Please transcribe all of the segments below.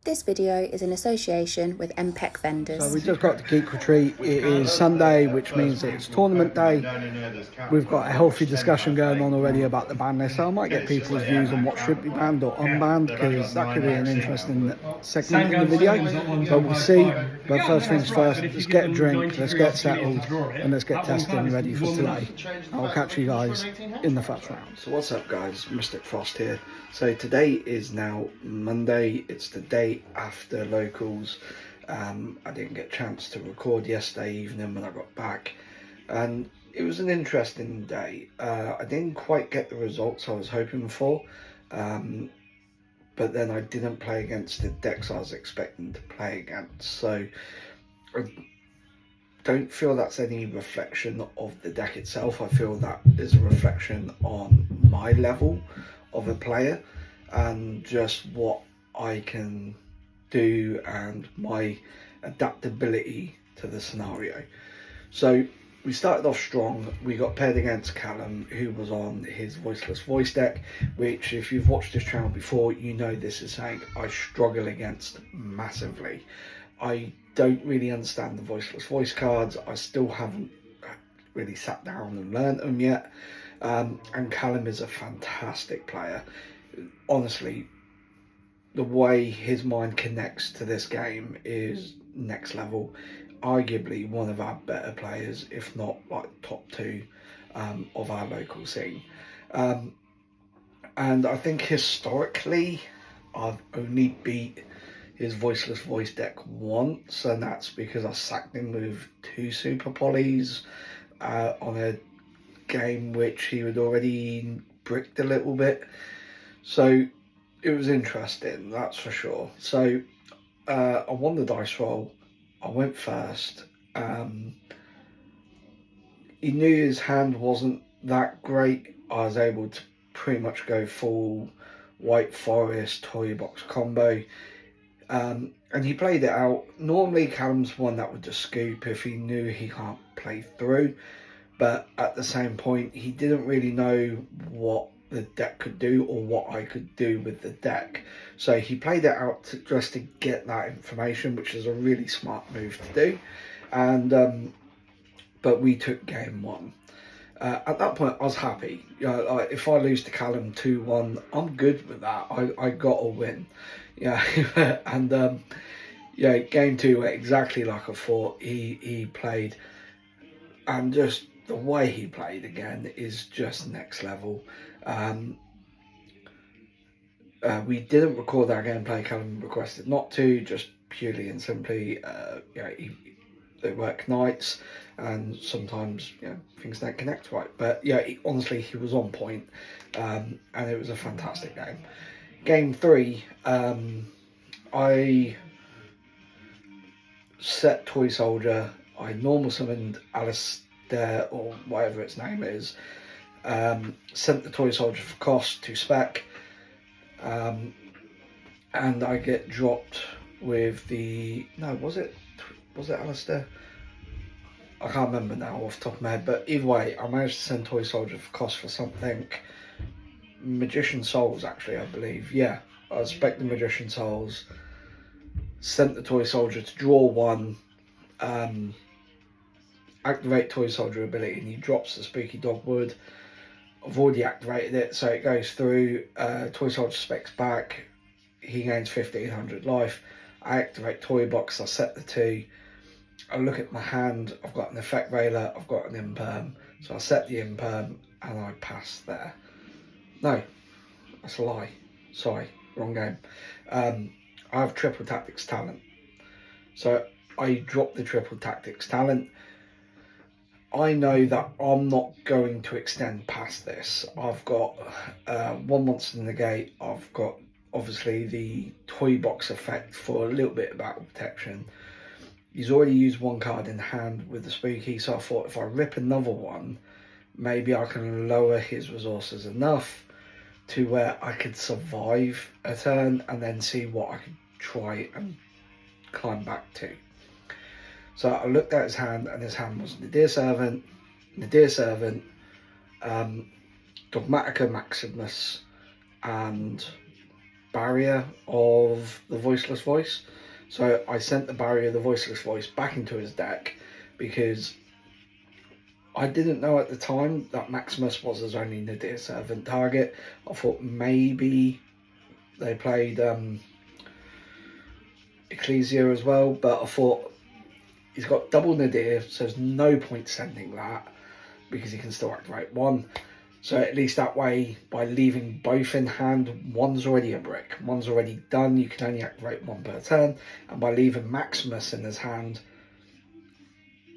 This video is in association with MPEC vendors. So we just got the Geek Retreat. It is Sunday, which means that it's tournament day. We've got a healthy discussion going on already about the ban list, so I might get people's views on what should be banned or unbanned, because that could be an interesting segment in the video, but we'll see. But first things first, let's get a drink, let's get settled, and let's get testing ready for today. I'll catch you guys in the first round. So what's up guys, Mystic Frost here. So today is now Monday, it's the day after locals. I didn't get a chance to record yesterday evening when I got back, and it was an interesting day. I didn't quite get the results I was hoping for, but then I didn't play against the decks I was expecting to play against, so I don't feel that's any reflection of the deck itself. I feel that is a reflection on my level of a player and just what I can do and my adaptability to the scenario. So we started off strong. We got paired against Callum, who was on his Voiceless Voice deck, which if you've watched this channel before, you know this is something I struggle against massively. I don't really understand the Voiceless Voice cards. I still haven't really sat down and learnt them yet. And Callum is a fantastic player. Honestly, the way his mind connects to this game is next level. Arguably one of our better players, if not like top two of our local scene. And I think historically I've only beat his Voiceless Voice deck once, and that's because I sacked him with 2 Super Polys on a game which he had already bricked a little bit. So it was interesting, that's for sure. So I won the dice roll. I went first. He knew his hand wasn't that great. I was able to pretty much go full White Forest toy box combo. And he played it out. Normally Callum's one that would just scoop if he knew he can't play through. But at the same point, he didn't really know what the deck could do or what I could do with the deck. So he played it out just to get that information, which is a really smart move to do. And but we took game 1. At that point, I was happy. Like, if I lose to Callum 2-1, I'm good with that. I got a win. Yeah, and yeah, game 2 went exactly like I thought. He played, and just the way he played again is just next level. We didn't record our gameplay. Callum requested not to, just purely and simply, they work nights and sometimes things don't connect right. But yeah, honestly, he was on point, and it was a fantastic game. Game 3, I set Toy Soldier. I normal summoned Alistair, or whatever its name is. Sent the Toy Soldier for cost to spec, and I get dropped with the was it Alistair? I can't remember now off the top of my head, but either way, I managed to send Toy Soldier for cost for something. Magician Souls, actually, I believe. Yeah, I spec the Magician Souls, sent the Toy Soldier to draw 1, activate Toy Soldier ability, and he drops the Spooky Dogwood. I've already activated it, so it goes through. Toy Soldier specs back, he gains 1500 life. I activate Toy Box, I set the 2. I look at my hand, I've got an Effect Veiler, I've got an Imperm, so I set the Imperm and I pass there. No, that's a lie. Sorry, wrong game. I have Triple Tactics Talent, so I drop the Triple Tactics Talent. I know that I'm not going to extend past this. I've got 1 monster in the gate. I've got obviously the Toy Box effect for a little bit of battle protection. He's already used 1 card in hand with the Spooky, so I thought if I rip another one, maybe I can lower his resources enough to where I could survive a turn and then see what I could try and climb back to. So I looked at his hand, and his hand was Nadir Servant, Dogmatica Maximus, and barrier of the Voiceless Voice. So I sent the barrier of the Voiceless Voice back into his deck because I didn't know at the time that Maximus was his only Nadir Servant target. I thought maybe they played Ecclesia as well, but I thought he's got double Nadir, so there's no point sending that because he can still activate one. So at least that way, by leaving both in hand, one's already a brick, one's already done, you can only activate one per turn, and by leaving Maximus in his hand,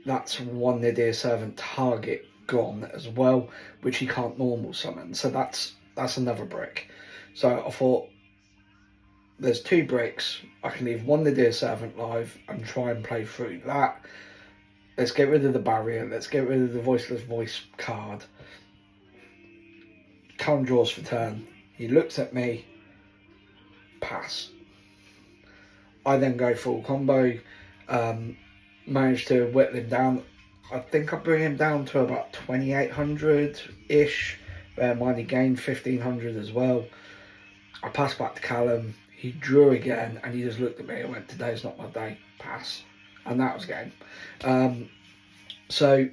that's one Nadir Servant target gone as well, which he can't normal summon, so that's another brick. So I thought, there's 2 bricks, I can leave one Nadir Servant live and try and play through that. Let's get rid of the barrier, let's get rid of the Voiceless Voice card. Calm draws for turn. He looks at me, pass. I then go full combo, manage to whittle him down. I think I bring him down to about 2800-ish. Bear in mind he gained 1500 as well. I pass back to Callum. He drew again and he just looked at me and went, today's not my day, pass. And that was game. So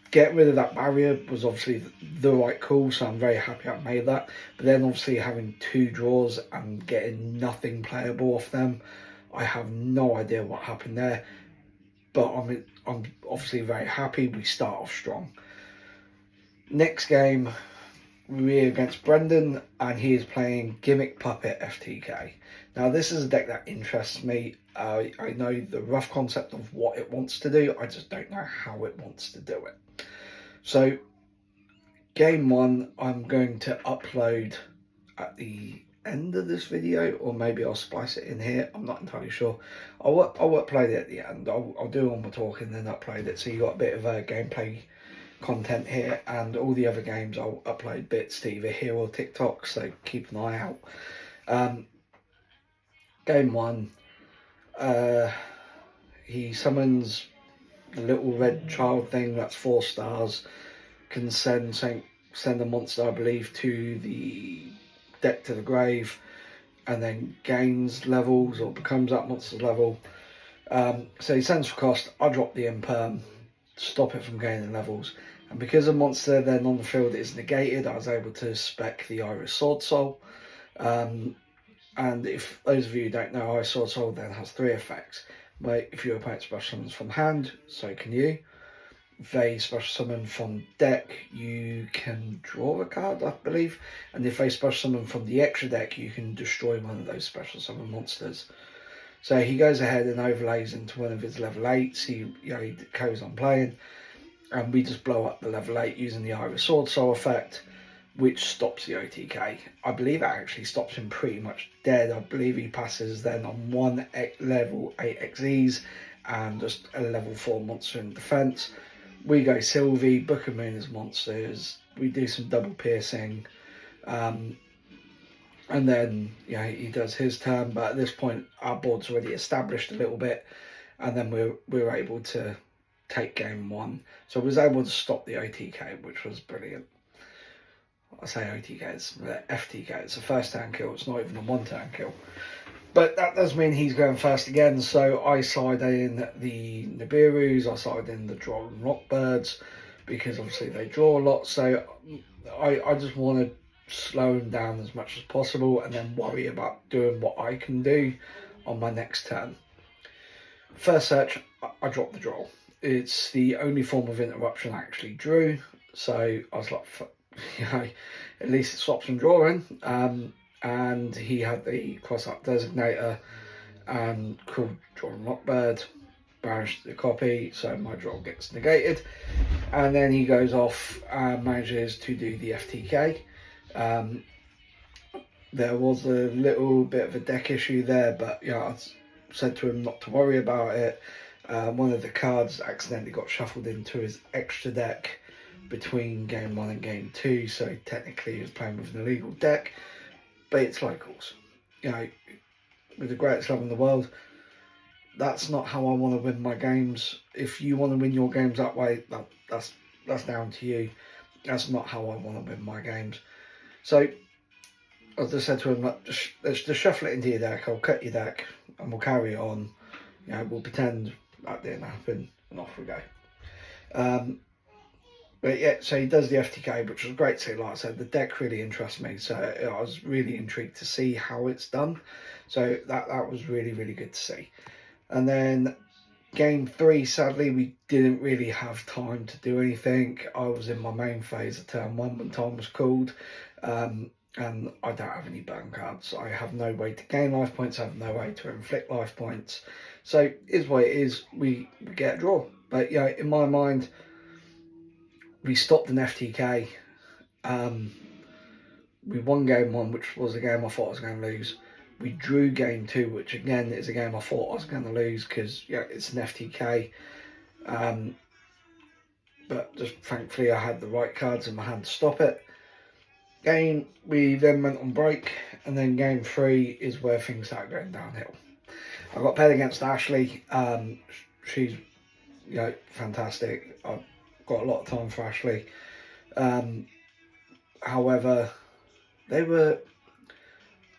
getting rid of that barrier was obviously the right call, so I'm very happy I made that. But then obviously having 2 draws and getting nothing playable off them, I have no idea what happened there. But I'm obviously very happy we start off strong. Next game, we're against Brendan, and he is playing Gimmick Puppet FTK. Now this is a deck that interests me. I know the rough concept of what it wants to do, I just don't know how it wants to do it. So game 1 I'm going to upload at the end of this video, or maybe I'll splice it in here, I'm not entirely sure. I'll upload it at the end. I'll do all my talking and then upload it, so you got a bit of gameplay content here, and all the other games I'll upload bits to either here or TikTok, so keep an eye out. Game 1, he summons the little red child thing that's 4 stars, can send a monster, I believe, to the deck to the grave, and then gains levels or becomes that monster's level. So he sends for cost, I drop the imperm, stop it from gaining levels, and because the monster then on the field is negated, I was able to spec the Iris Sword Soul. And if those of you who don't know, Iris Sword Soul then has 3 effects. But if your opponent special summons from hand, so can you. If they special summon from deck, you can draw a card, I believe. And if they special summon from the extra deck, you can destroy one of those special summon monsters. So he goes ahead and overlays into one of his level 8s. He goes on playing, and we just blow up the level 8 using the Iris Sword Soul effect, which stops the OTK. I believe it actually stops him pretty much dead. I believe he passes then on 1 level 8 XEs and just a level 4 monster in defense. We go Sylvie, Book of Moon as monsters, we do some double piercing, and then he does his turn. But at this point our board's already established a little bit, and then we're able to take game 1. So I was able to stop the OTK, which was brilliant. I say OTK, it's the FTK, it's a first turn kill, it's not even a 1 turn kill. But that does mean he's going first again, so I side in the Nibiru's, I side in the Droll and Rockbirds, because obviously they draw a lot, so I just want to slow him down as much as possible and then worry about doing what I can do on my next turn. First search, I drop the Droll. It's the only form of interruption I actually drew, so I was like, at least it stops him drawing. And he had the cross-up designator and called Draw and Lockbird, banished the copy, so my draw gets negated. And then he goes off and manages to do the FTK. There was a little bit of a deck issue there, but I said to him not to worry about it. One of the cards accidentally got shuffled into his extra deck between game 1 and game 2, so technically he was playing with an illegal deck, but it's locals. With the greatest love in the world, that's not how I want to win my games. If you want to win your games that way, that's down to you. That's not how I want to win my games. So I just said to him, like, let's just shuffle it into your deck. I'll cut your deck, and we'll carry on. You know, we'll pretend that didn't happen, and off we go. But yeah, so he does the FTK, which was great to see. Like I said, the deck really interests me, so I was really intrigued to see how it's done. So that was really, really good to see. And then game 3, sadly, we didn't really have time to do anything. I was in my main phase of turn 1 when time was called, and I don't have any burn cards. I have no way to gain life points. I have no way to inflict life points. So is what it is. We get a draw. But yeah, in my mind, we stopped an FTK. We won game 1, which was a game I thought I was going to lose. We drew game 2, which again is a game I thought I was going to lose because it's an FTK. But just thankfully I had the right cards in my hand to stop it. We then went on break, and then game 3 is where things started going downhill. I got paired against Ashley. She's fantastic. I've got a lot of time for Ashley. However,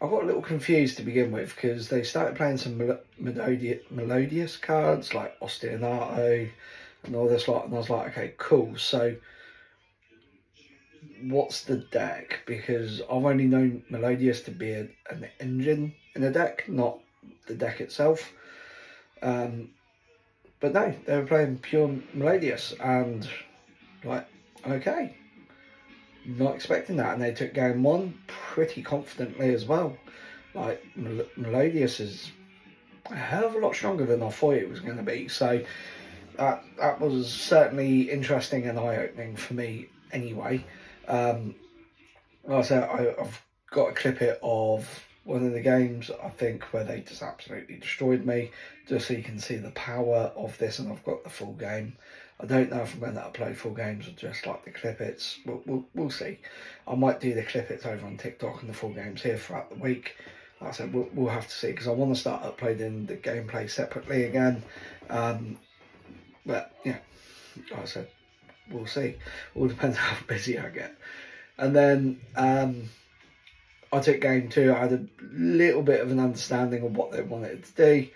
I got a little confused to begin with because they started playing some melodious cards like Ostinato and all this lot, and I was like, okay, cool. So what's the deck? Because I've only known Melodious to be an engine in a deck, not the deck itself. But no, they were playing pure Melodious, and like, okay, not expecting that. And they took game 1 pretty confidently as well. Like, Melodious is a hell of a lot stronger than I thought it was going to be. So that was certainly interesting and eye-opening for me anyway. Like I said, I've got a clip it of one of the games, I think, where they just absolutely destroyed me, just so you can see the power of this, and I've got the full game. I don't know if I'm going to upload full games or just like the clip its. We'll see. I might do the clip its over on TikTok and the full games here throughout the week. Like I said, we'll have to see, because I want to start uploading the gameplay separately again. But yeah, like I said, we'll see. All depends how busy I get. And then I took game 2. I had a little bit of an understanding of what they wanted to do.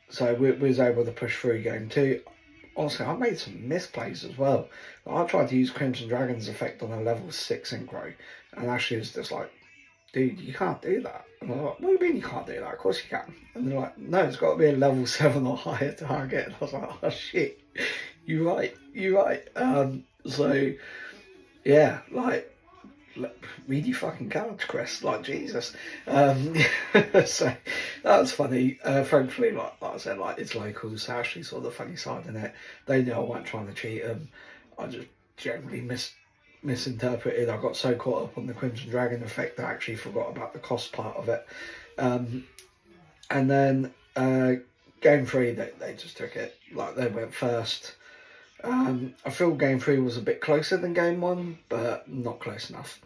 So we was able to push through game 2. Honestly, I made some misplays as well. I tried to use Crimson Dragon's effect on a level 6 synchro, and Ashley was just like, dude, you can't do that. And I was like, what do you mean you can't do that? Of course you can. And they're like, no, it's got to be a level 7 or higher target. And I was like, oh shit, you're right. So yeah, like, read your fucking cards, Chris. Like, Jesus. So that was funny. Thankfully, like I said, like, it's local, so I actually saw the funny side in it. They knew I wasn't trying to cheat them. I just generally misinterpreted. I got so caught up on the Crimson Dragon effect that I actually forgot about the cost part of it. And then game 3, they just took it. Like, they went first. I feel game 3 was a bit closer than game 1, but not close enough.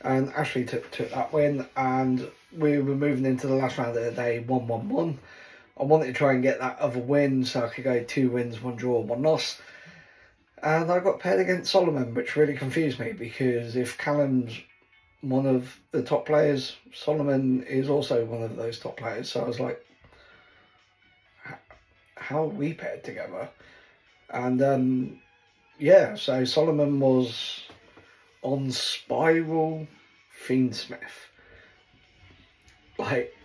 And Ashley took that win, and we were moving into the last round of the day 1-1-1. I wanted to try and get that other win so I could go 2 wins, 1 draw, 1 loss. And I got paired against Solomon, which really confused me, because if Callum's one of the top players, Solomon is also one of those top players. So I was like, how are we paired together? And yeah, so Solomon was on Spiral Fiendsmith. Like,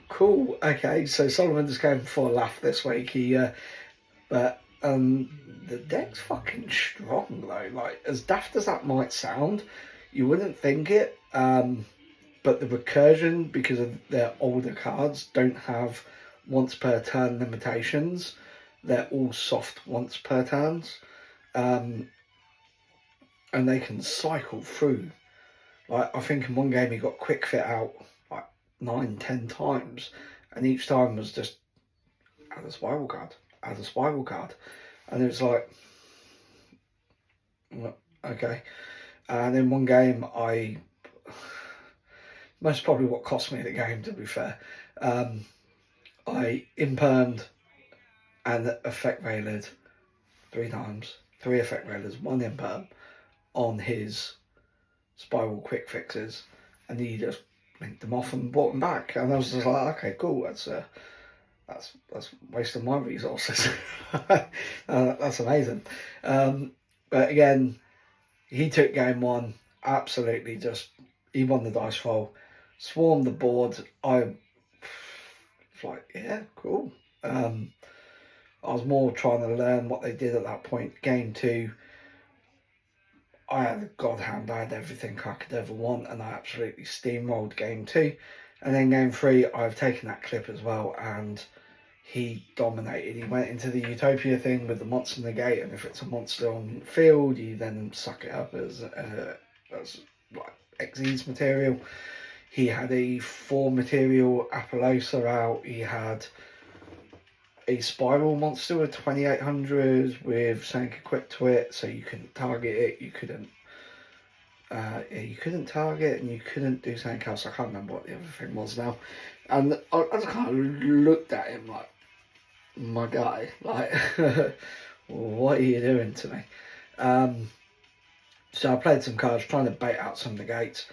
cool, okay, so Solomon just came for a laugh this week. But the deck's fucking strong though. Like, as daft as that might sound, you wouldn't think it. But the recursion, because of their older cards, don't have once per turn limitations. They're all soft once per turns. And they can cycle through. Like, I think in one game he got quick fit out like 9-10 times, and each time was just add a spiral card, and it was like, well, okay. And in one game, most probably what cost me the game, to be fair, I impermed and effect railed 3 times, 3 effect railers, 1 imperm on his spiral quick fixes, and he just linked them off and brought them back. And I was just like, okay, cool, that's wasting my resources. That's amazing. But again, he took game one, absolutely he won the dice roll, swarmed the board. I was like, yeah, cool. I was more trying to learn what they did at that point. Game two, I had a god hand, I had everything I could ever want, and I absolutely steamrolled game two. And then game three, I've taken that clip as well, and he dominated. He went into the Utopia thing with the monster negate, and if it's a monster on field, you then suck it up as like Xyz material. He had a 4 material Apollosa out. He had a spiral monster with 2800 with something equipped to it, so you couldn't target it. You couldn't target, and you couldn't do something else. I can't remember what the other thing was now. And I just kind of looked at him like, my guy, like, what are you doing to me? So I played some cards trying to bait out some negates.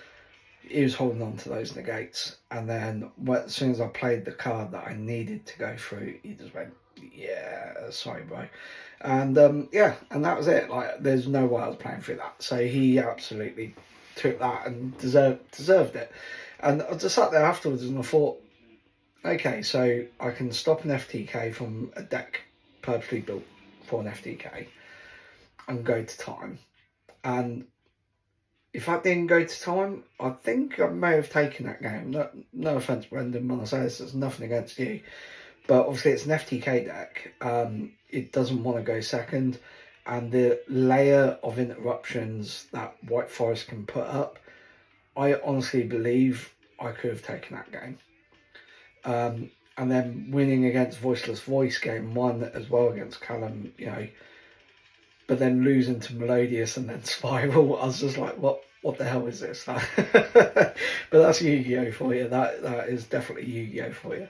He was holding on to those negates, and then as soon as I played the card that I needed to go through, he just went, yeah, sorry bro. And yeah, and that was it. Like, there's no way I was playing through that. So he absolutely took that and deserved it. And I just sat there afterwards and I thought, okay, so I can stop an FTK from a deck purposely built for an FTK and go to time. And if I didn't go to time, I think I may have taken that game. No offence, Brendan, when I say this, there's nothing against you. But obviously it's an FTK deck. It doesn't want to go second. And the layer of interruptions that White Forest can put up, I honestly believe I could have taken that game. And then winning against Voiceless Voice game one as well against Callum, you know, but then losing to Melodious and then Spiral, I was just like, what the hell is this? But that's Yu-Gi-Oh for you. That is definitely Yu-Gi-Oh for you.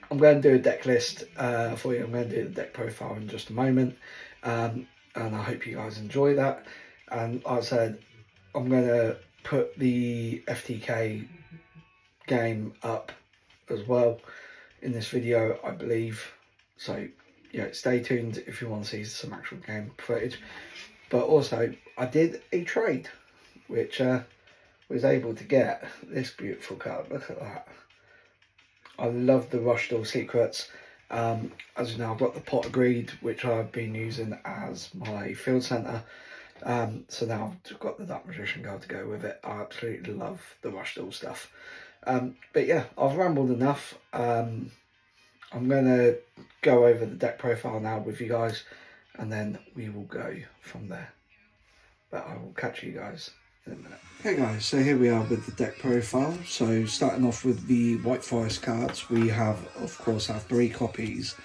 I'm going to do a deck list for you. I'm going to do the deck profile in just a moment. And I hope you guys enjoy that. And like I said, I'm going to put the FTK game up as well in this video, I believe. So yeah, stay tuned if you want to see some actual game footage. But also, I did a trade, which was able to get this beautiful card. Look at that. I love the Rush Duel Secrets. As you know, I've got the Pot of Greed, which I've been using as my field centre. So now I've got the Dark Magician card to go with it. I absolutely love the Rush Duel stuff. But yeah, I've rambled enough. I'm going to go over the deck profile now with you guys, and then we will go from there. But I will catch you guys in a minute. Okay guys, so here we are with the deck profile. So starting off with the White Forest cards, we have, of course, our 3 copies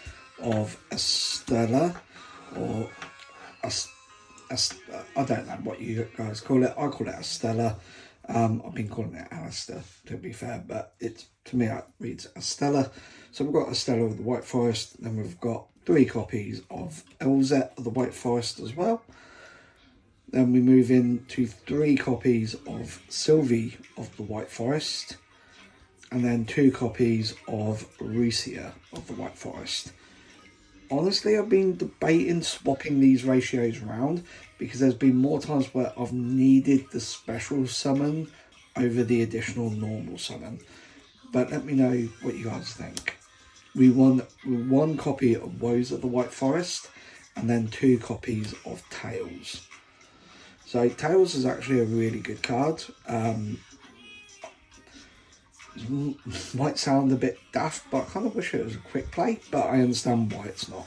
of Estella, or I don't know what you guys call it. I call it Estella. I've been calling it Alistair, to be fair, but to me it reads Estella. So we've got Estella of the White Forest, then we've got 3 copies of Elzet of the White Forest as well. Then we move into 3 copies of Sylvie of the White Forest, and then 2 copies of Rusia of the White Forest. Honestly, I've been debating swapping these ratios around because there's been more times where I've needed the special summon over the additional normal summon. But let me know what you guys think. We won 1 copy of Woes of the White Forest and then 2 copies of Tails. So Tails is actually a really good card. Might sound a bit daft, but I kind of wish it was a quick play, but I understand why it's not.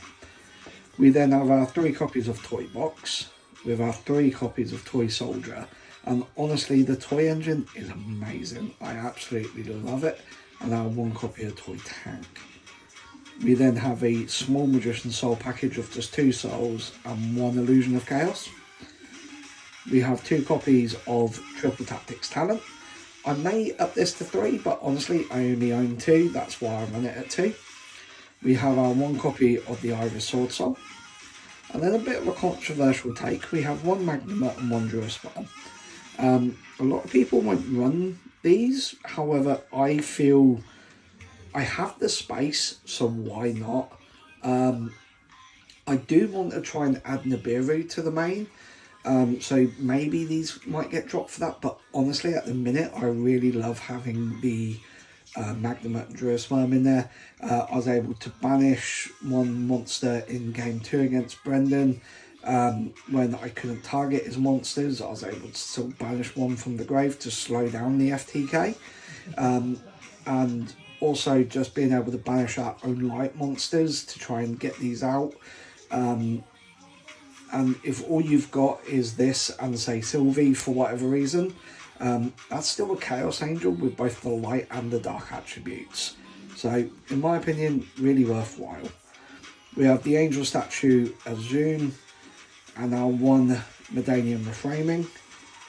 We then have our 3 copies of Toy Box with our 3 copies of Toy Soldier, and honestly the toy engine is amazing. I absolutely love it. And our 1 copy of Toy Tank. We then have a Small Magician Soul package of just 2 souls and 1 Illusion of Chaos. We have 2 copies of Triple Tactics Talent. I may up this to 3, but honestly I only own 2, that's why I run it at 2. We have our 1 copy of the Iris Sword Soul. And then a bit of a controversial take, we have 1 Magnum and 1 Dual Spell. A lot of people won't run these, however, I feel I have the space, so why not? I do want to try and add Nibiru to the main, so maybe these might get dropped for that, but honestly at the minute I really love having the Magnemite Duosperm in there. I was able to banish one monster in game 2 against Brendan. When I couldn't target his monsters, I was able to still banish one from the grave to slow down the FTK. And also just being able to banish our own light monsters to try and get these out. And if all you've got is this and say Sylvie for whatever reason, that's still a Chaos Angel with both the light and the dark attributes. So in my opinion, really worthwhile. We have the Angel Statue Azun and our one Medallion Reframing.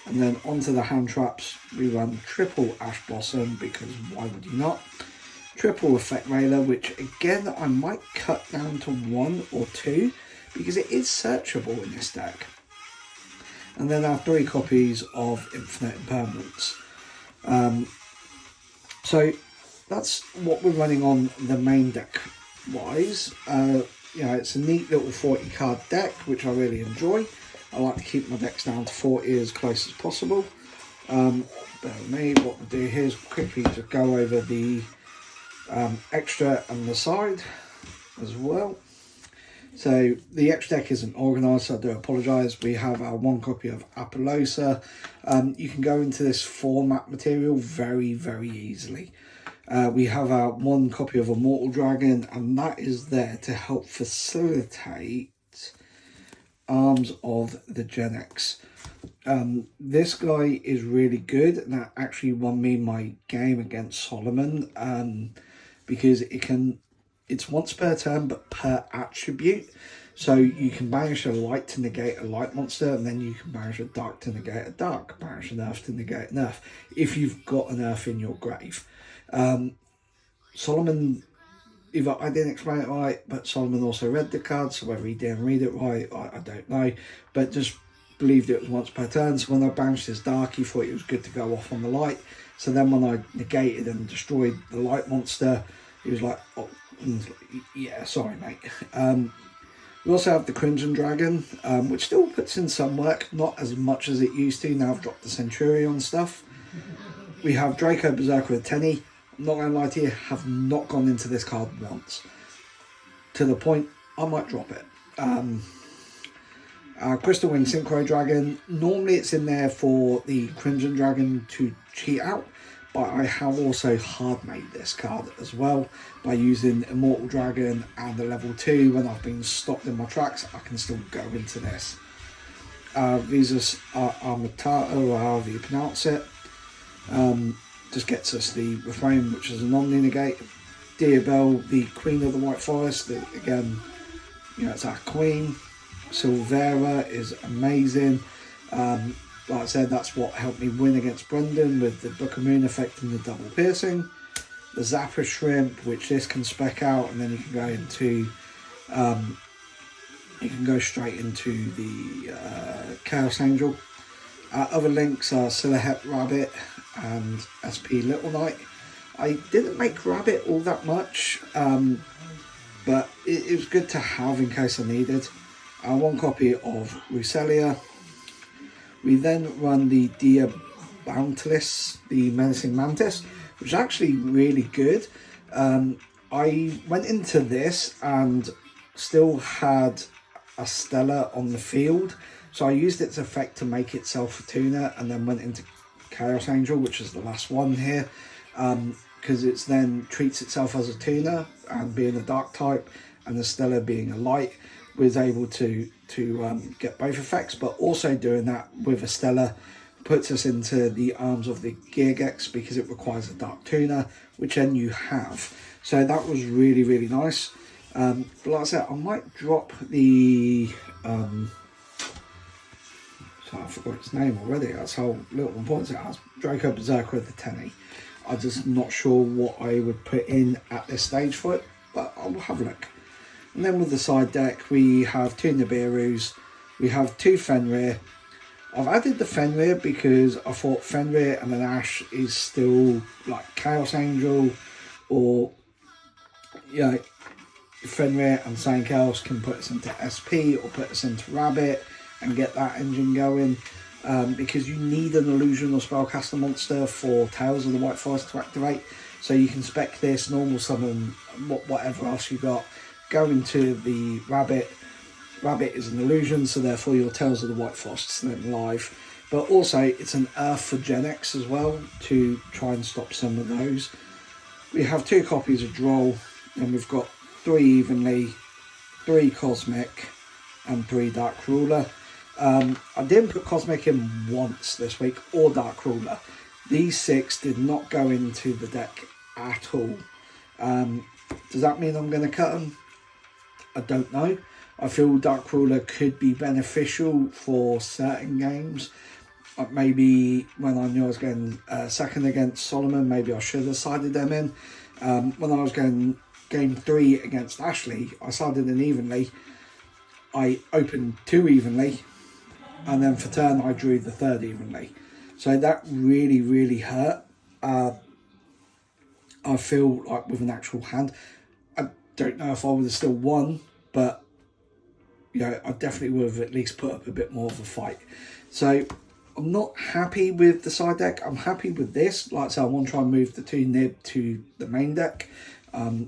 And then onto the hand traps, we run triple Ash Blossom because why would you not? Triple Effect Railer, which again I might cut down to 1 or 2 because it is searchable in this deck. And then I have 3 copies of Infinite Impermanence. So that's what we're running on the main deck wise. It's a neat little 40 card deck, which I really enjoy. I like to keep my decks down to 40 as close as possible. Bear with me, what we'll do here is quickly just go over the extra and the side as well. So the extra deck isn't organised, so I do apologise. We have our 1 copy of Apollosa. You can go into this format material very, very easily. We have our 1 copy of Immortal Dragon, and that is there to help facilitate Arms of the Gen X. This guy is really good, and that actually won me my game against Solomon, because it's once per turn but per attribute, so you can banish a light to negate a light monster, and then you can banish a dark to negate a dark, banish an earth to negate an earth if you've got an earth in your grave. Solomon, either I didn't explain it right, but Solomon also read the card, so whether he didn't read it right, I don't know, but just believed it was once per turn. So when I banished his dark, he thought it was good to go off on the light. So then when I negated and destroyed the light monster, he was like, oh, yeah, sorry mate. We also have the Crimson Dragon, which still puts in some work, not as much as it used to. Now I've dropped the Centurion stuff. We have Draco Berserker with Tenny. I'm not going to lie to you, have not gone into this card once. To the point, I might drop it. Crystal Wing Synchro Dragon. Normally it's in there for the Crimson Dragon to cheat out, but I have also hard made this card as well by using Immortal Dragon and the level 2. When I've been stopped in my tracks, I can still go into this. Visas Armatato, or however you pronounce it. Just gets us the refrain, which is an Omni-Negate. Diabelle, the Queen of the White Forest, again, it's our queen. Silvera is amazing. Like I said, that's what helped me win against Brendan with the Book of Moon effect and the double piercing. The Zapper Shrimp, which this can spec out, and then you can go into, you can go straight into the Chaos Angel. Other links are Silhouette Rabbit and SP Little Knight. I didn't make Rabbit all that much, but it was good to have in case I needed. 1 copy of Ruselia. We then run the Diabountilus, the Menacing Mantis, which is actually really good. I went into this and still had a Stella on the field, so I used its effect to make itself a tuner, and then went into Chaos Angel, which is the last one here, because it's then treats itself as a tuner, and being a dark type and the Stella being a light, was able to get both effects, but also doing that with a Stella puts us into the arms of the Geargex because it requires a dark tuner, which then you have. So that was really, really nice. But like I said, I might drop the so I forgot its name already. That's how little important it has. Draco Berserker with the Tenny. I'm just not sure what I would put in at this stage for it, but I'll have a look. And then with the side deck, we have 2 Nibirus, we have 2 Fenrir, I've added the Fenrir because I thought Fenrir and an Ash is still like Chaos Angel, or Fenrir and Saint Chaos can put us into SP or put us into Rabbit and get that engine going. Because you need an illusion or spellcaster monster for Tales of the White Forest to activate. So you can spec this, normal summon, whatever else you got, go into the Rabbit. Rabbit is an illusion, so therefore your Tales of the White Forest is then live. But also it's an Earth for Gen X as well to try and stop some of those. We have 2 copies of Droll, and we've got 3 Evenly, 3 Cosmic, and 3 Dark Ruler. I didn't put Cosmic in once this week, or Dark Ruler. These 6 did not go into the deck at all. Does that mean I'm going to cut them? I don't know. I feel Dark Ruler could be beneficial for certain games. Maybe when I knew I was going second against Solomon, maybe I should have sided them in. When I was going game 3 against Ashley, I sided in evenly. I opened 2 evenly, and then for turn I drew the 3rd evenly. So that really, really hurt. I feel like with an actual hand, I don't know if I would have still won, but I definitely would have at least put up a bit more of a fight. So I'm not happy with the side deck. I'm happy with this. Like I said, I want to try and move the 2 Nib to the main deck.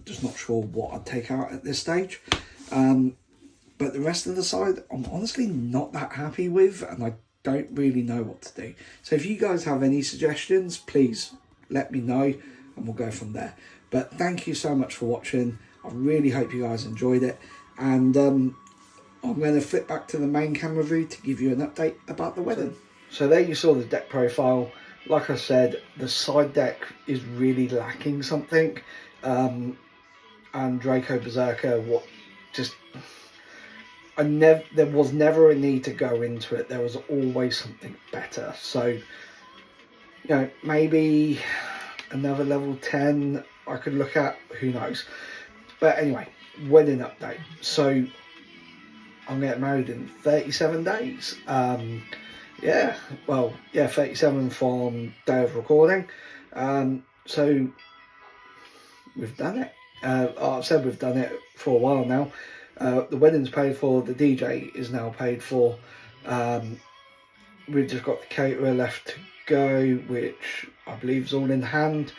Just not sure what I'd take out at this stage. But the rest of the side, I'm honestly not that happy with, and I don't really know what to do. So if you guys have any suggestions, please let me know, and we'll go from there. But thank you so much for watching. I really hope you guys enjoyed it. And I'm going to flip back to the main camera view to give you an update about the wedding. So there you saw the deck profile. Like I said, the side deck is really lacking something. And Draco Berserker, there was never a need to go into it. There was always something better. So, maybe another level 10 I could look at. Who knows? But anyway, wedding update. So, I'm getting married in 37 days. 37 from day of recording. So, we've done it. I've said we've done it for a while now. The wedding's paid for, the DJ is now paid for. We've just got the caterer left to go, which I believe is all in hand.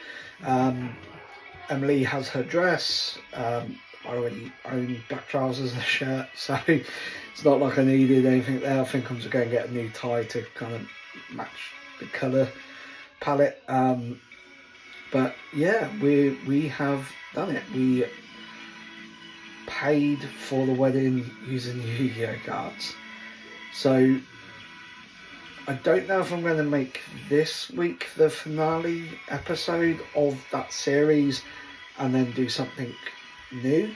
Emily has her dress. I already own black trousers and a shirt, so it's not like I needed anything there. I think I'm just going to get a new tie to kind of match the colour palette. But yeah, we have done it. We paid for the wedding using Yugioh cards. So I don't know if I'm going to make this week the finale episode of that series and then do something new,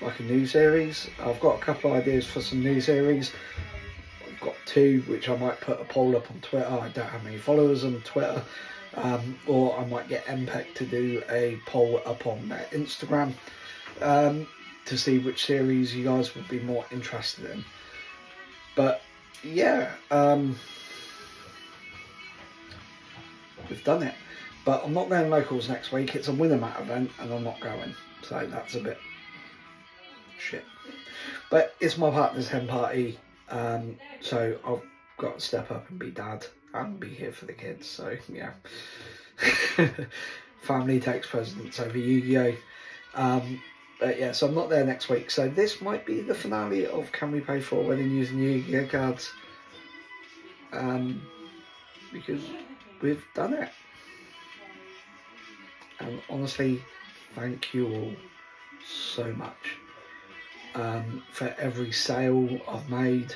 like a new series. I've got a couple of ideas for some new series. I've got 2 which I might put a poll up on Twitter. I don't have many followers on Twitter. Or I might get MPEG to do a poll up on their Instagram to see which series you guys would be more interested in. But yeah, we've done it. But I'm not going locals next week. It's a winner mat event and I'm not going. So that's a bit shit. But it's my partner's hen party. So I've got to step up and be dad and be here for the kids. So yeah. Family takes precedence over Yu-Gi-Oh! But yeah, so I'm not there next week. So this might be the finale of Can We Pay For a Wedding Using Yu-Gi-Oh! Cards. Because we've done it. And honestly, thank you all so much for every sale I've made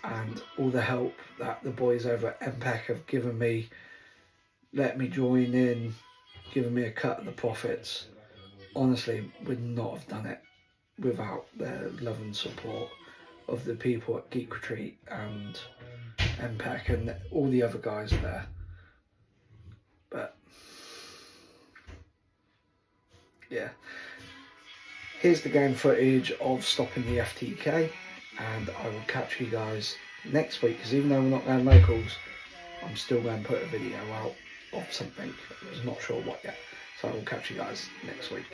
and all the help that the boys over at MPEC have given me, let me join in, giving me a cut of the profits. Honestly, would not have done it without their love and support of the people at Geek Retreat and MPEC and all the other guys there. But yeah, here's the game footage of stopping the FTK, and I will catch you guys next week, because even though we're not going locals, I'm still going to put a video out of something. I'm just not sure what yet. So I will catch you guys next week.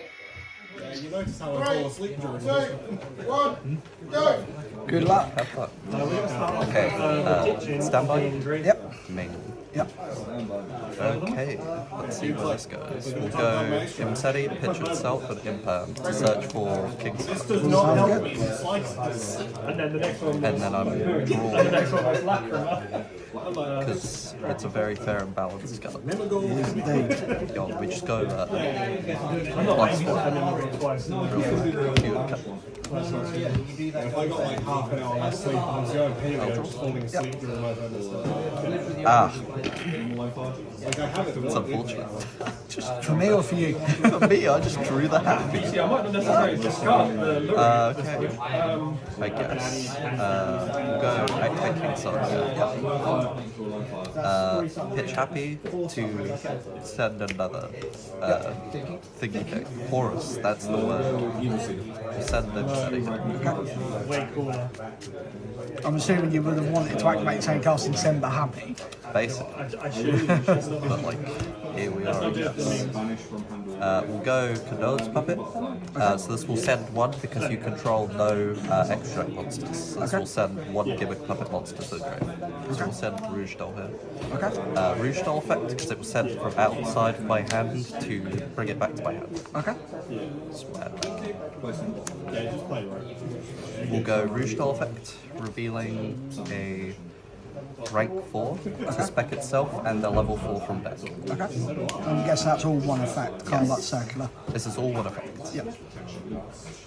You notice how I fall asleep during this? 3, 1, go! Good luck. Have fun. Okay, stand by. Yep. Main. Yep. Okay, let's see where this goes. We'll go Imseti, pitch itself, and Imperm to search for King's This Cup. does not help me in the slightest. And then the next one And then I'm and the drawn next one was Lacrima. because it's a very fair and balanced card. Indeed. Yo, we just go I'm not plus like one. twice. Cute cut. If I got like half an hour less sleep, I was going period, just falling asleep during my time. Ah, Like I have it. it's unfortunate. For me or for you? For me, I just drew the happy. See, I might not necessarily discard the lure. Okay, I guess. We'll go activate King's pitch happy to send another thingy thing. Horus, that's the word. To send them setting. Way cooler. I'm assuming you would have wanted to activate Sandcastle and send the happy. Basically. I should have. But like, here we are, I guess. We'll go Kano's Puppet. So this will send one because you control no extra monsters. So this will send one gimmick puppet monster to the grave. So we'll send Rouge Doll here. Okay. Rouge Doll effect because it was sent from outside of my hand to bring it back to my hand. Okay. Yeah, just play right. We'll go Rouge Doll effect, revealing a rank 4 to spec itself and a level 4 from deck. Okay. I guess that's all one effect, kind of like circular. This is all one effect. Yep.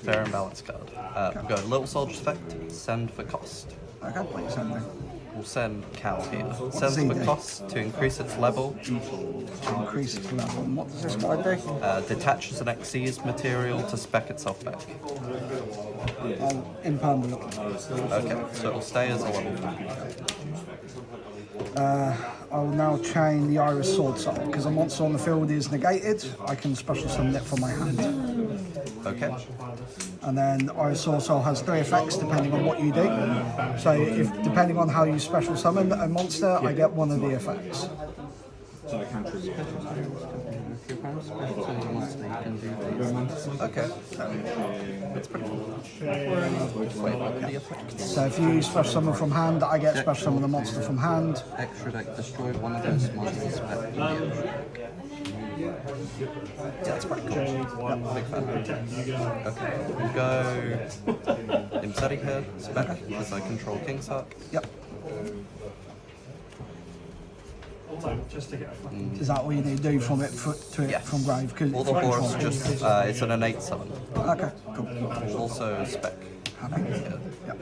Fair and balanced card. We'll go Little Soldier's effect, send for cost. Okay. Like something. We'll send Cal here. Sends he for do? cost to increase its level. To increase its level. And what does this guy do? Detaches an Xyz material to spec itself back. Impermanent. Okay, so it'll stay as a level 2. I will now chain the Iris Sword Soul. Because a monster on the field is negated, I can special summon it from my hand. Okay. And then Iris Sword Soul has 3 effects depending on what you do. So if depending on how you special summon a monster, I get one of the effects. Okay. That's pretty cool. Wait, what are the effects? So if you special summon from hand, I get special summon the monster from hand. Extra deck destroyed one of those monsters spec. Yeah, that's pretty cool. Yep, big fan. Okay, we'll go Imseti here, spec, because I control King's Hark. Yep. Just to get a Is that all you need to do from it to it Yes. from grave? Cause All the Horus just, it's an innate summon. Okay, cool. Also spec. Happy. Yeah. Yep.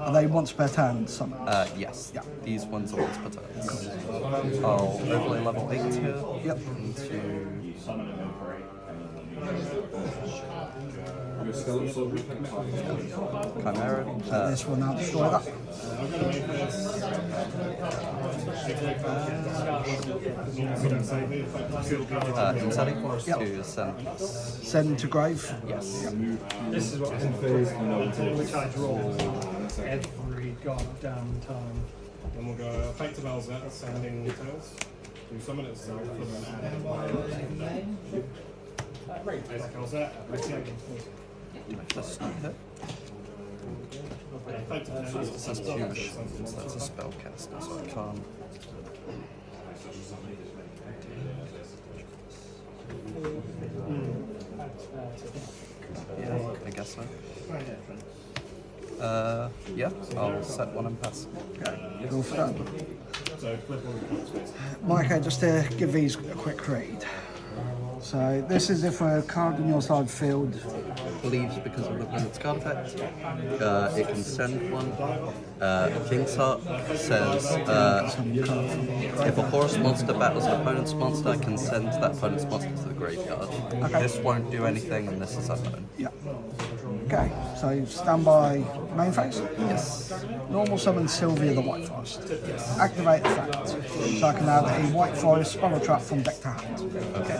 Are they once per turn summon? Yes. Yeah. These ones are once per turn. I'll overlay level 8 here. Yep. Into Chimera. This will now destroy that. Imseti Yep. to send. Send to grave. Yes. This is what I'm which I draw every goddamn time. Then we'll go effective Elzet, sending tails. You summon it itself. Basic Elzet, Just not hit. effective This has 2 machines, that's a spellcaster, so I can't. Yeah, I guess so. Yeah, I'll set one and pass. Go for that. So flip on Mike, just to give these a quick read. So this is if a card in your side field. Believes because of the opponent's card effect, it can send one. King's Heart says if a Horus monster battles an opponent's monster, I can send that opponent's monster to the graveyard. This won't do anything, and this is unknown. Yeah. Okay, so stand by main phase. Yes. Normal summon Sylvia the White Forest. Activate effect. So I can add a White Forest spell trap from deck to hand. Okay.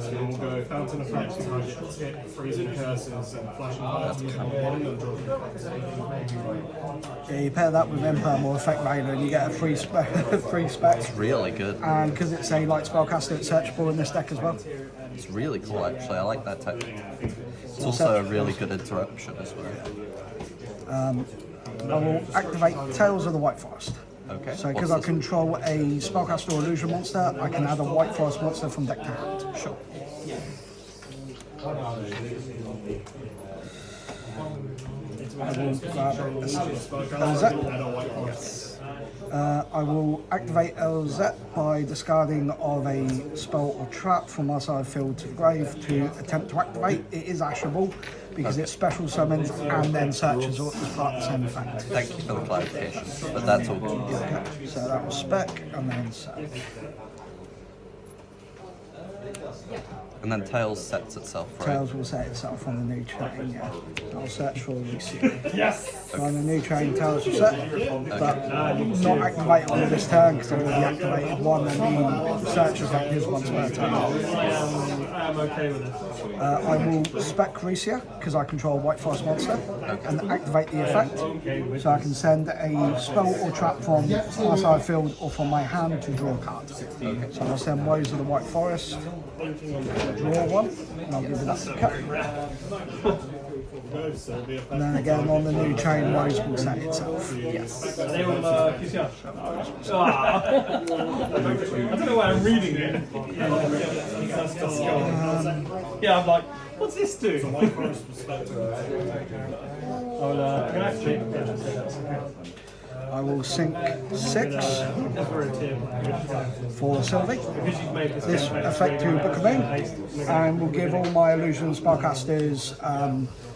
and we'll go Fountain Effects, target tick, freezing curses, and flashing lights. Yeah, you pair that with Imperm Effect Raider and you get a free spec. Really good. And because it's a light spellcaster, it's searchable in this deck as well. It's really cool, actually. I like that tech. It's also a really good interruption as well. I will activate Tales of the White Forest. Okay. So because I control a spellcaster or illusion monster, I can add a White Forest monster from deck to hand. Sure. I will activate LZ by discarding of a spell or trap from my side field to the grave to attempt to activate. It is ashable because it's special summons and then searches as part of the same effect. Thank you for the clarification, but that's all good. Okay, so that was spec and then search. And then Tails sets itself, right? Tails will set itself on the new chain, yeah. I'll search for Lucio. Yes! So on the new chain, Tails will set, but not activate on this turn because I've already activated one and the search effect is once per turn. I am okay with it. I will spec Recia because I control a White Forest monster and activate the effect. So I can send a spell or trap from my side field or from my hand to draw a card. So I'll send Woes of the White Forest, draw one, and I'll give it that to cut. And then again on the new chain, Woes will set itself. Yes. I don't know why I'm reading it. Yeah, I'm like, what's this do? I will sink 6 for Sylvie. This effect to Book of Moon, and will give all my illusion spellcasters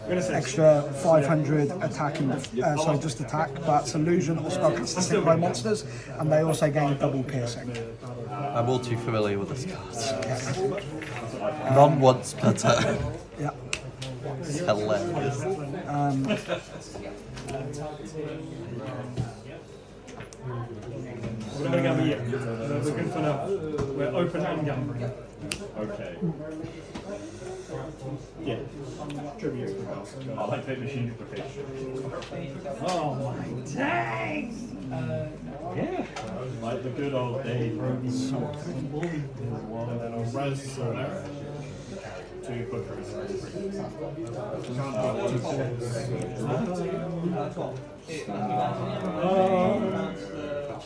extra 500 attacking, so just attack, but it's illusion or spellcaster synchro monsters, and they also gain double piercing. I'm all too familiar with this card. Run once per turn. Yeah. It's hilarious. We're going to gamble yet. We're good for now. We're open and gambling. Okay. Yeah. Tribute. I like that machine implication. Oh my days! Yeah. Like the good old days. And then I'll res two bookers.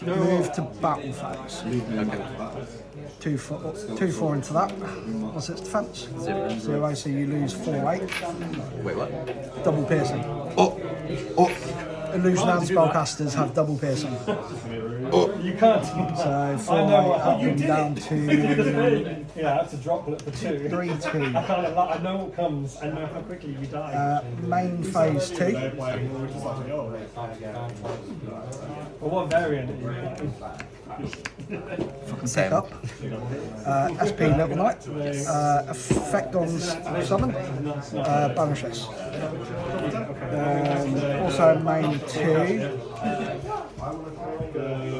Move to battle phase. Okay. 2/4 into that. What's its defense? 0, so you lose 4/8. Wait, what? Double piercing. Oh! Oh! Illusion and spellcasters have double piercing. You can't. So 4/8 up and down to Yeah, I have to drop it for 2. 3/2. I know what comes. I know how quickly you die. Main phase 2. Well, what variant are you Same. Up. SP Little Knight. Effect on summon. Banishes. Also main 2.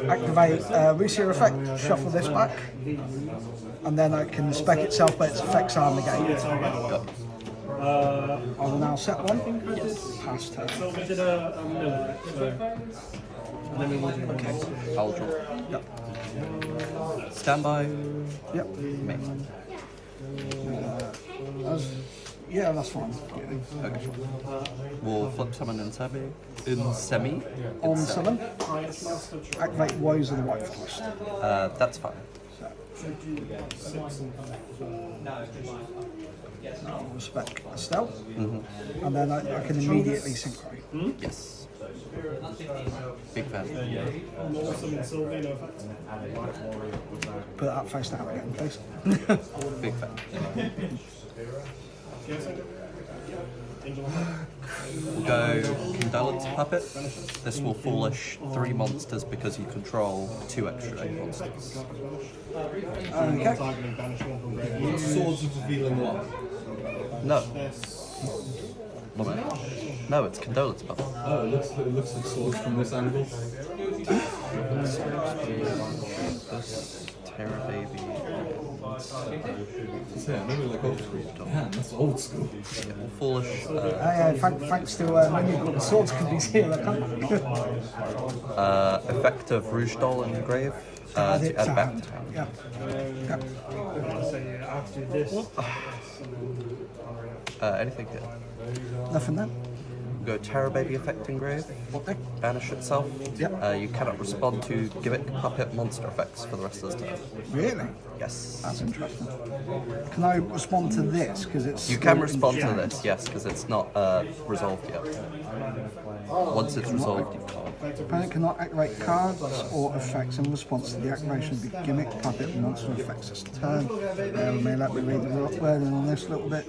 Activate Recia effect, shuffle this back, and then it can spec itself, but its effects are negated. I will now set one. Yes. Pass turn. So we did a mill, and then we will do I'll draw. Yep. Standby. Yep. Me. Yeah, that's fine. Okay. We'll flip summon in semi. On summon, activate Woes of the White Forest. That's fine. I'll respect Estelle, and then I can immediately synchro. Yes. Big fan. Put that face down again, please. Big fan. We'll go Condolence Puppet. This will foolish 3 monsters because you control 2 extra monsters. Okay. Swords of Revealing Love. No. No, it's Condolence Puppet. Oh, it looks like swords from this angle. Terror Baby. Yeah, maybe like old school. Man, that's old school. Foolish. Thanks to when you've got the swords could here, I can't. Effective Rouge Doll engrave. To add back to hand. Yeah. So yeah, after this. Anything here. Nothing there. Go Terror Baby effect engrave. What thing? Banish itself. Yep. You cannot respond to gimmick, puppet, monster effects for the rest of this turn. Really? Yes. That's interesting. Can I respond to this? Because it's. You can respond to this, yes, because it's not resolved yet. Once it's resolved, you can't. Opponent cannot activate cards or effects in response to the activation of the gimmick, puppet, monster effects this turn. Let me read the wording on this a little bit.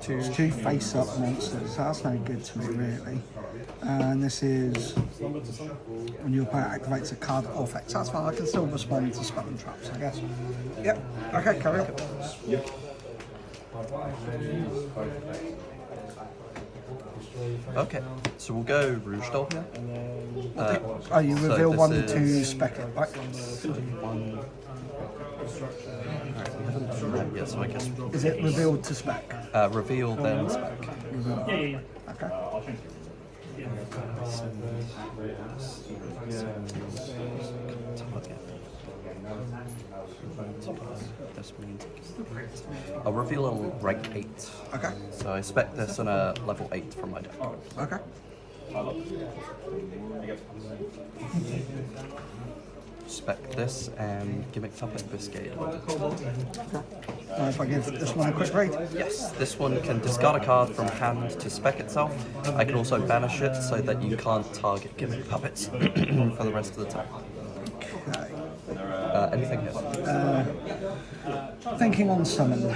It's 2 face-up monsters, so that's no good to me really. And this is when your opponent activates a card or effect. So that's fine, I can still respond to spell and traps, I guess. Yep, okay, carry on. Yep. Okay, so we'll go Rouge Doll here. You so reveal this one is- to spec it, right? Yeah, so I guess Is it revealed to spec? reveal then spec. Okay. This means I'll reveal a rank 8. Okay. So I spec this on a level 8 from my deck. Okay. Spec this and gimmick puppet Biscade. If I give this one a quick read. Yes, this one can discard a card from hand to spec itself. I can also banish it so that you can't target gimmick puppets for the rest of the time. Okay. Anything here? Thinking on summon.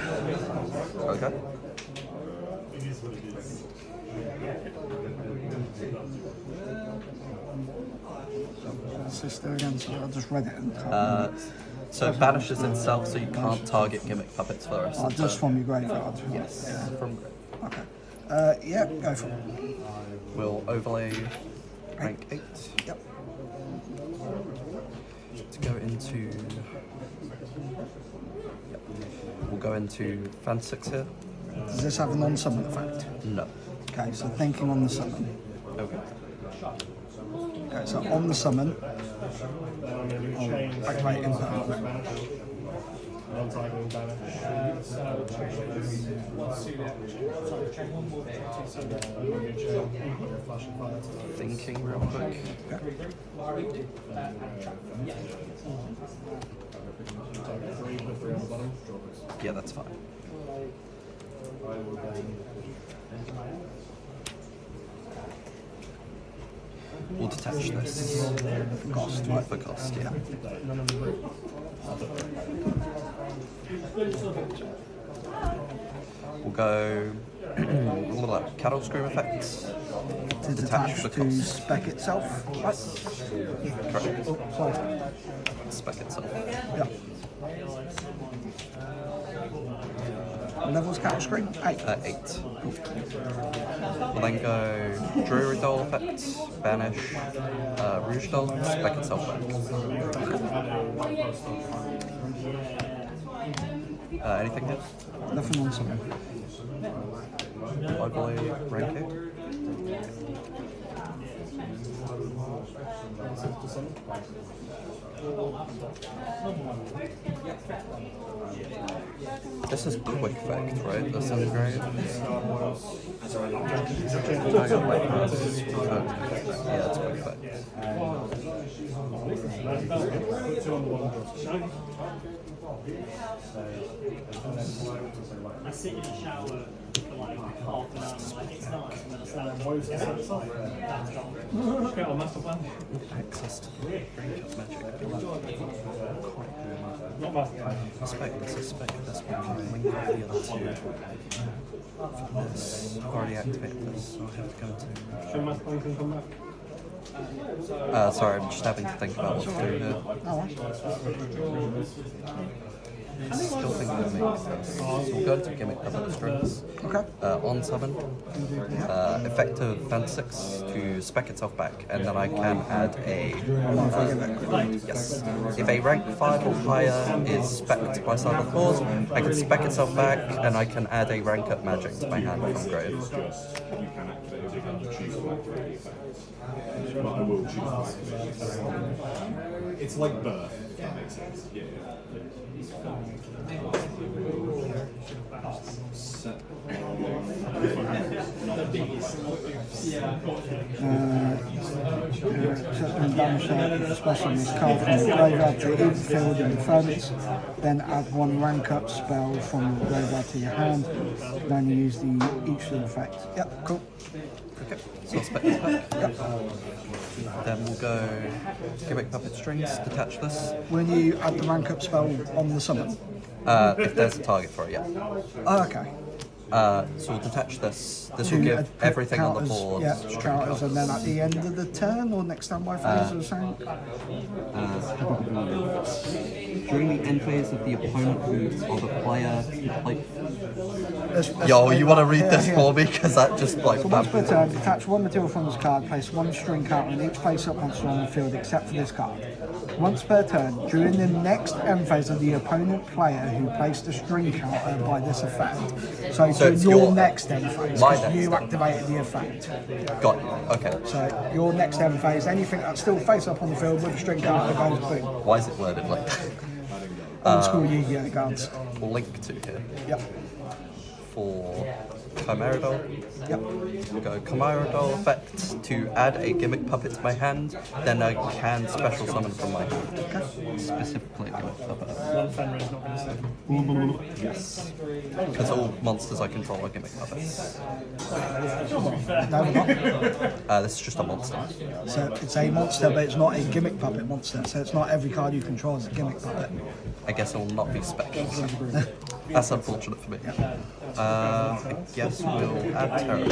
Okay. Sister again, so I just read it. And So it banishes itself so you can't target gimmick puppets for the rest of the just time. from your graveyard. Yes, from Okay. Yeah, go for it. We'll overlay rank 8 Yep. to go into. Yep. We'll go into Fan 6 here. Does this have a non-summon effect? No. Okay, so thinking on the summon. Okay. Okay, so on the summon, I'll activate input. Thinking real quick. Yeah, that's fine. We'll detach this. For cost, right? For cost, yeah. We'll go cattle scream effects. To Detach detach the to cost. spec itself. Right? Correct. Oh, sorry. Spec itself. Yeah. Levels cattle screen? 8. 8. We'll then go Drury Doll effects, banish, Rouge Doll, spec itself back. Anything else? Nothing on summon. Overlay rank 8. This is quick effect, right? This is great. Yeah, it's quick effect. I sit in the shower for like half an hour, like it's nice, and then I stand Access to breakup magic. Not master plan. Suspect this one can link with the other two. For this, I've already activated this, so I have to go to. Should master plan can come back? Sorry, I'm just having to think about what to do here. Oh, I still think we'll make this. So we'll go into Gimmick Puppet Strings. Okay. On summon, effective Fend 6 to spec itself back, and then I can add a. Yes. If a rank 5 or higher is spec'd by Cyber Claws, I can spec itself back, and I can add a rank up magic to my hand from grave. It's like birth, if that makes sense. Yeah. Accepting damage especially in this card from the graveyard to each field in the furnace, then add one rank up spell from the graveyard to your hand, then you use each of the effects. Yep, cool. Okay, so I'll spec this back. Yep. Then we'll go Gimmick Puppet Strings, detach this. When you add the rank up spell on the summon? If there's a target for it, yeah. Oh, okay. So we'll detach this. This will give everything on the board. Yeah, string counters, and then at the end of the turn or next standby phase or something? During the end phase of the opponent of the player, Yo, you want to read this for me? Because that just like. So once per turn, detach one material from this card, place one string counter on each face-up monster on the field except for this card. Once per turn, during the next end phase of the opponent player who placed a string counter by this effect. So it's your next end phase, my because next you end. activated the effect. Got it. Okay. So your next end phase, anything that's still face-up on the field with a string counter goes boom. Why is it worded like that? Old school Yugioh cards. We'll link to here. Yep. For Chimeradol. Yep. We'll go Chimeradol effect to add a Gimmick Puppet to my hand, then I can special summon from my hand. Okay. Specifically a Gimmick Puppet. One Fenrir's not going to save. Yes. Because all monsters I control are Gimmick Puppets. No, we're not. This is just a monster. So it's a monster, but it's not a gimmick puppet monster. So it's not every card you control is a gimmick puppet. I guess it will not be special. That's unfortunate for me. I guess we'll add Terror.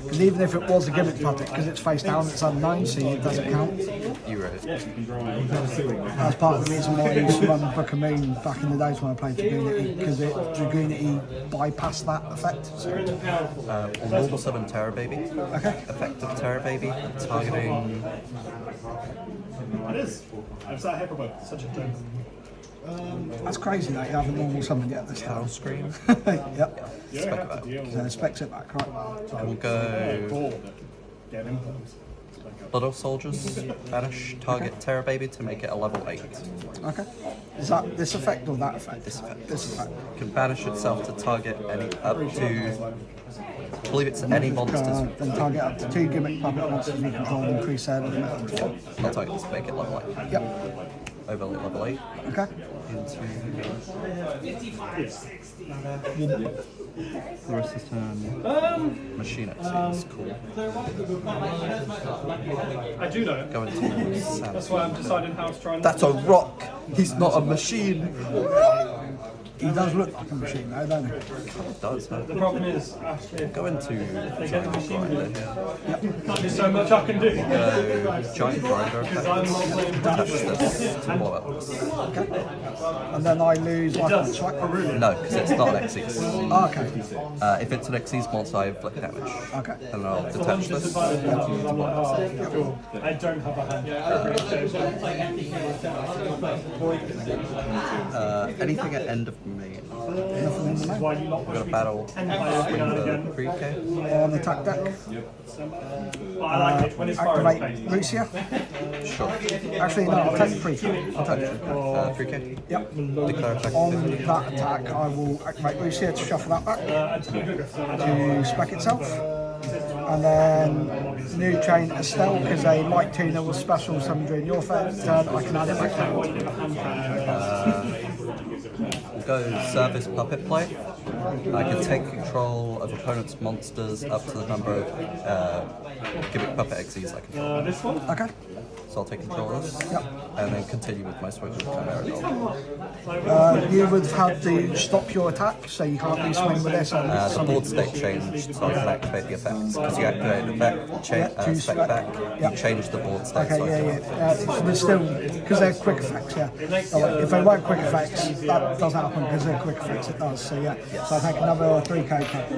And even if it was a gimmick puppet, because it's face down, it's unknown, so it doesn't count. You're right. That's part of the reason why I used to run Book of Moon back in the days when I played Dragoonity, because Dragoonity bypassed that effect. So. We'll normal summon Terror Baby. Okay. Effective Terror Baby, targeting. It is. I've sat here for about such a time. That's crazy that you haven't normal summoned yet this Cow time. Scream. Yep. Spec that. So specs it back, right? And we'll go Blood Soldiers, banish target Terror Baby to make it a level 8. Okay. Is that this effect or that effect? This effect. This effect. Can banish itself to target any up to. I believe it's any monsters. Then target up to 2 gimmick puppet monsters you control and increase their limit. Not target to make it level 8. Yep. Overlay level 8. Okay. Into. The rest of the turn. Machine Xyz, cool. I do know. Go into Sand. That's why I'm deciding how to try and. That's a rock! He's not a machine! He does look like a machine though, doesn't he? It does, huh? The problem is, actually, Go into Giant Grinder here. there's so much I can do. Giant Grinder effect. Attach this to blow up. And then I lose life points, right? No, because it's not an Xyz. Oh, okay. If it's an Xyz monster, I inflict damage. Okay. And I'll detach this. I don't have a hand. Anything at end of main. Nothing in the main. Why you not We've got a battle. Swing for 3k. On the attack deck, I like it when it's fire activate based. Lucia. Sure. Actually, no, I'll take 3K. I'll touch 3k. Yep. Declare attack. On that attack, I will activate Lucia to shuffle that back to spec itself. And then new chain Estelle, because a light tuner was special summon during your turn, I can add it back down. We'll go service puppet play. I can take control of opponent's monsters up to the number of gimmick puppet Xyz I control. This one? Okay. So I'll take control of this, and then continue with my swing with Chimera Gold. You would have to stop your attack, so you can't do swing with this. The board state changed, so I can activate the effects. Because you activate an effect, spec back, you change the board state. Okay, so but still, because they're quick effects, if they weren't quick effects, that doesn't happen. Because they're quick effects, it does. So so I take another 3k cut.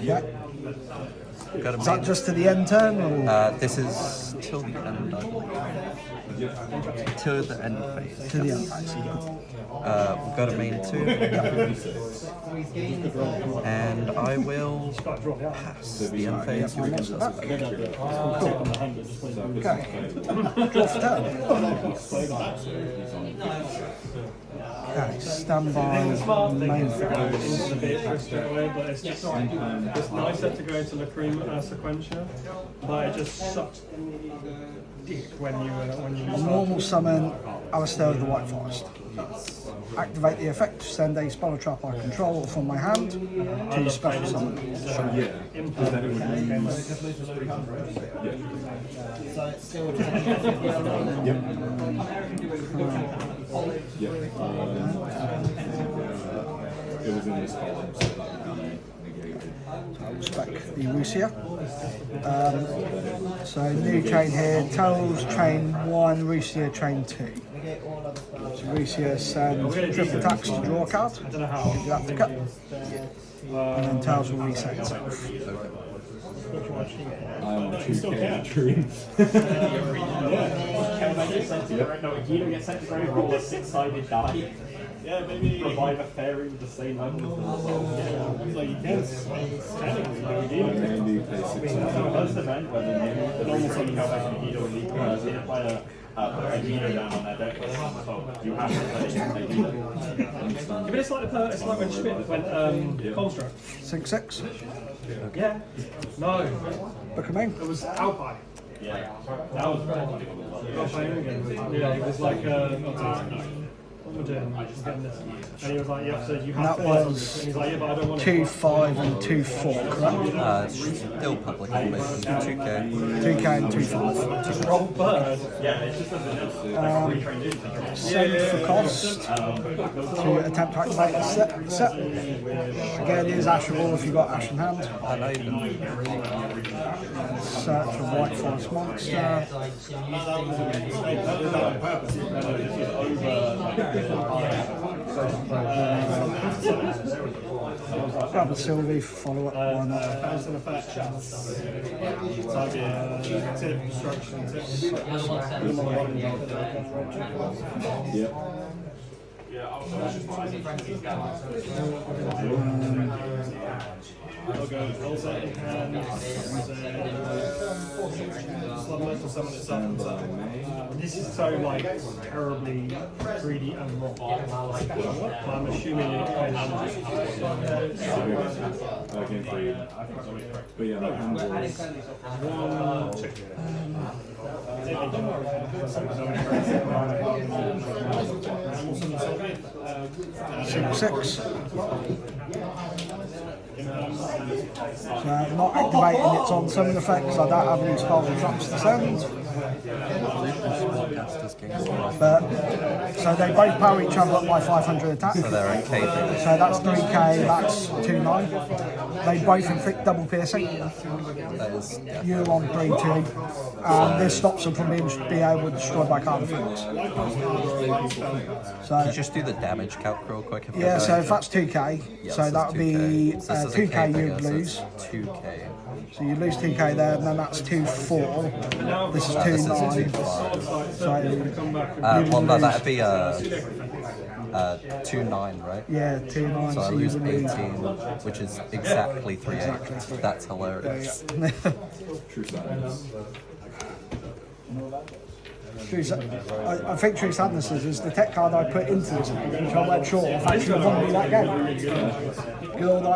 Yeah. Is that just to the end turn? Or? This is till the end, I believe. Till the end phase. To the end phase. We've got a main 2. And I will pass the end phase. You against us. Okay. Draw for turn. Okay, stand by main phase. Into the Beatrice straight away, but it's just it's nicer to go into Lacrima Sequentia, but it just sucks dick when you Normal summon Alistair of the White Forest. Activate the effect, send a spell or trap I control from my hand to special summon. It was in this column, so that would be negated. I will spec the Rusia. So new chain here, Tails chain 1, Rusia chain 2. So Rusia sends triple attacks to draw a card. Give that to cut. And then Tails will reset itself. I'm 2K tree. No, Yugioh gets sent to grave, roll a 6-sided die. yeah, maybe Revive a fairy with the same level as the like you can Maybe play 6. That's the event where the normal summon goes back to Yugioh and the player put a Yugioh down on their deck, so you have to play a Yugioh. But it's like when Schmidt went construct. 6/6. Yeah. No. Book of main. It was Alpine. Yeah, that was definitely Alpine again. Yeah, it was like what am I doing? I'm getting this. And he was like, you have to That play was something. And he's like, yeah, but I don't want to. 2-5 and 2-4, correct? Still public information. 2K. 2k and 2-5. Roll bird. Yeah, it's just a Send for cost to attempt to activate the set. Again, it is Asherall if you've got Ash in hand. I know you. Search for White Forest monster. Grab a Sylvie for follow up. Why not? As an effect. Tip, destruction, tip. I'll go Elsa in hand, summon it up. This is so like terribly greedy and wrong. But I'm assuming you're not playing But yeah, my hand was 6/6. So not activating its on summon effect because I don't have any spells or traps to send. But so they both power each other up by 500 attack. So they're in K. So that's 3k, that's 2-9. They both inflict double piercing. That is. Yeah. You on 3-2. And this stops them from being able to destroy by card effects. So Just do the damage calc real quick. If yeah, so if that's 2k, yeah, so that would be 2k you you'd lose. 2K. So you lose 2k there, and then that's 2-4. This is 2-9. So Well, no, that'd be 2-9, right? yeah, 2-9. So I you lose would 18, which is exactly 3-8. That's hilarious. True Sadness. I think True Sadness is the tech card I put into this, which I went short of actually won me that game. Good old